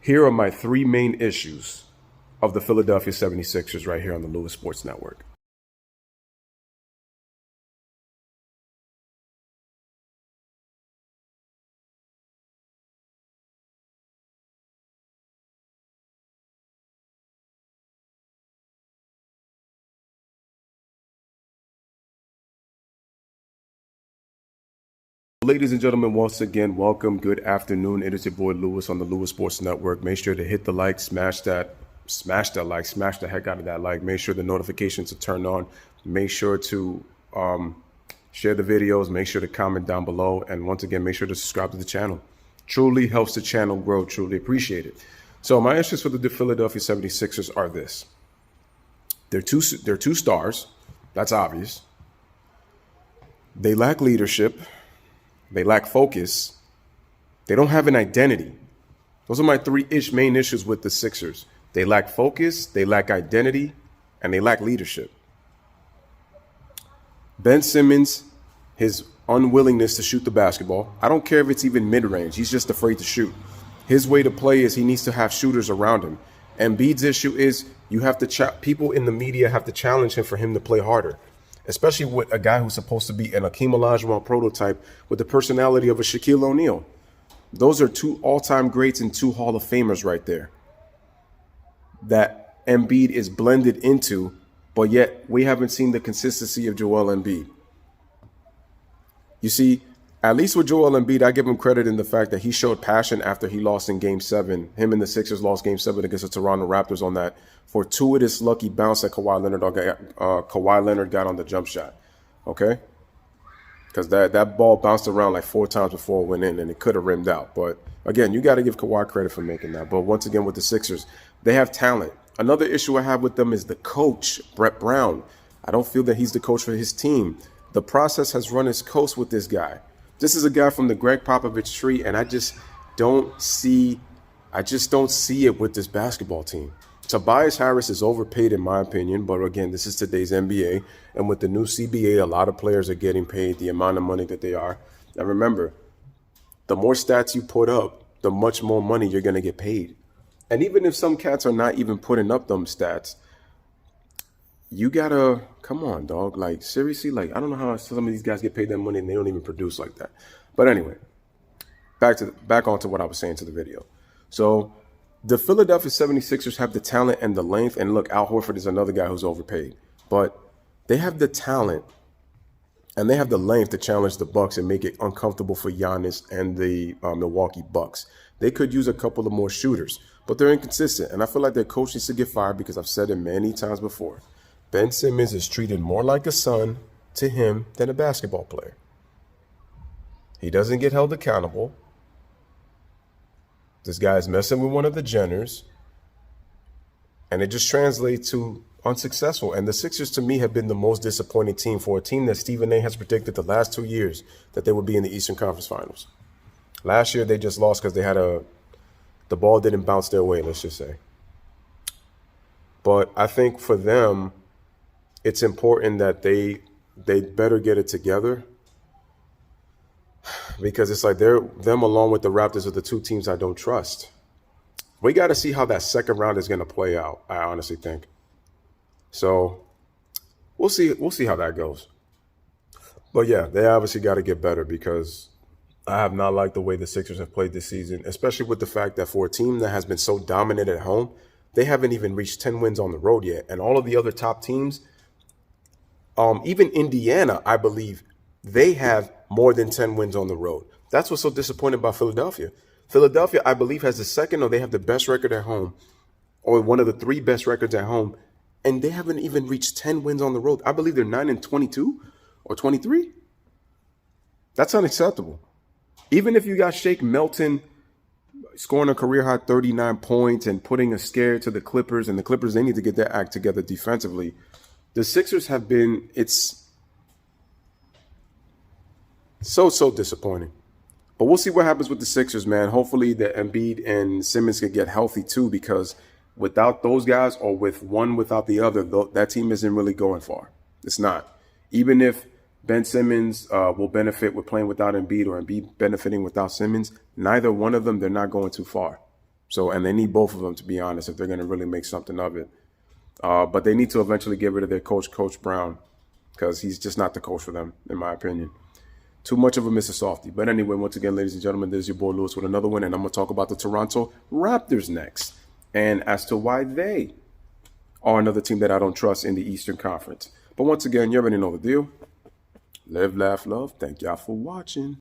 Here are my three main issues of the Philadelphia 76ers right here on the Louis Sports Network. Ladies and gentlemen, once again, welcome. Good afternoon. It is your boy Louis on the Louis Sports Network. Make sure to hit the like, smash the heck out of that like. Make sure the notifications are turned on. Make sure to share the videos. Make sure to comment down below. And once again, make sure to subscribe to the channel. Truly helps the channel grow. Truly appreciate it. So my issues for the Philadelphia 76ers are this. They're two stars. That's obvious. They lack leadership. They lack focus. They don't have an identity. Those are my three main issues with the Sixers. They lack focus, they lack identity, and they lack leadership. Ben Simmons, his unwillingness to shoot the basketball. I don't care if it's even mid-range. He's just afraid to shoot. His way to play is he needs to have shooters around him. Embiid's issue is you have to people in the media have to challenge him for him to play harder. Especially with a guy who's supposed to be an Akeem Olajuwon prototype with the personality of a Shaquille O'Neal. Those are two all-time greats and two Hall of Famers right there that Embiid is blended into, but yet we haven't seen the consistency of Joel Embiid. You see, at least with Joel Embiid, I give him credit in the fact that he showed passion after he lost in Game 7. Him and the Sixers lost Game 7 against the Toronto Raptors on that fortuitous lucky bounce that Kawhi Leonard got on the jump shot. Okay? Because that ball bounced around like 4 times before it went in, and it could have rimmed out. But again, you got to give Kawhi credit for making that. But once again, with the Sixers, they have talent. Another issue I have with them is the coach, Brett Brown. I don't feel that he's the coach for his team. The process has run its course with this guy. This is a guy from the Greg Popovich tree, and I just don't see it with this basketball team. Tobias Harris is overpaid in my opinion, but again, this is today's NBA, and with the new CBA, a lot of players are getting paid the amount of money that they are. Now remember, the more stats you put up, the much more money you're going to get paid. And even if some cats are not even putting up them stats, you gotta, come on, dog. Like, seriously, like, I don't know how some of these guys get paid that money and they don't even produce like that. But anyway, back onto what I was saying to the video. So the Philadelphia 76ers have the talent and the length. And look, Al Horford is another guy who's overpaid. But they have the talent and they have the length to challenge the Bucks and make it uncomfortable for Giannis and the Milwaukee Bucks. They could use a couple of more shooters, but they're inconsistent. And I feel like their coach needs to get fired because I've said it many times before. Ben Simmons is treated more like a son to him than a basketball player. He doesn't get held accountable. This guy is messing with one of the Jenners. And it just translates to unsuccessful. And the Sixers, to me, have been the most disappointing team for a team that Stephen A. has predicted the last 2 years that they would be in the Eastern Conference Finals. Last year, they just lost because they had the ball didn't bounce their way, let's just say. But I think for them, it's important that they better get it together, because it's like them along with the Raptors are the two teams I don't trust. We got to see how that second round is going to play out, I honestly think. So we'll see how that goes. But yeah, they obviously got to get better, because I have not liked the way the Sixers have played this season, especially with the fact that for a team that has been so dominant at home, they haven't even reached 10 wins on the road yet. And all of the other top teams, even Indiana, I believe, they have more than 10 wins on the road. That's what's so disappointing about Philadelphia. Philadelphia, I believe, has the second, or they have the best record at home, or one of the 3 best records at home, and they haven't even reached 10 wins on the road. I believe they're 9-22 or 23. That's unacceptable. Even if you got Shake Milton scoring a career-high 39 points and putting a scare to the Clippers, and the Clippers, they need to get their act together defensively. The Sixers have been, it's so disappointing. But we'll see what happens with the Sixers, man. Hopefully the Embiid and Simmons can get healthy too, because without those guys, or with one without the other, that team isn't really going far. It's not. Even if Ben Simmons will benefit with playing without Embiid, or Embiid benefiting without Simmons, neither one of them, they're not going too far. So, and they need both of them, to be honest, if they're going to really make something of it. But they need to eventually get rid of their coach, Coach Brown, because he's just not the coach for them, in my opinion. Too much of a Mr. Softy. But anyway, once again, ladies and gentlemen, this is your boy Louis with another one, and I'm going to talk about the Toronto Raptors next, and as to why they are another team that I don't trust in the Eastern Conference. But once again, you already know the deal. Live, laugh, love. Thank y'all for watching.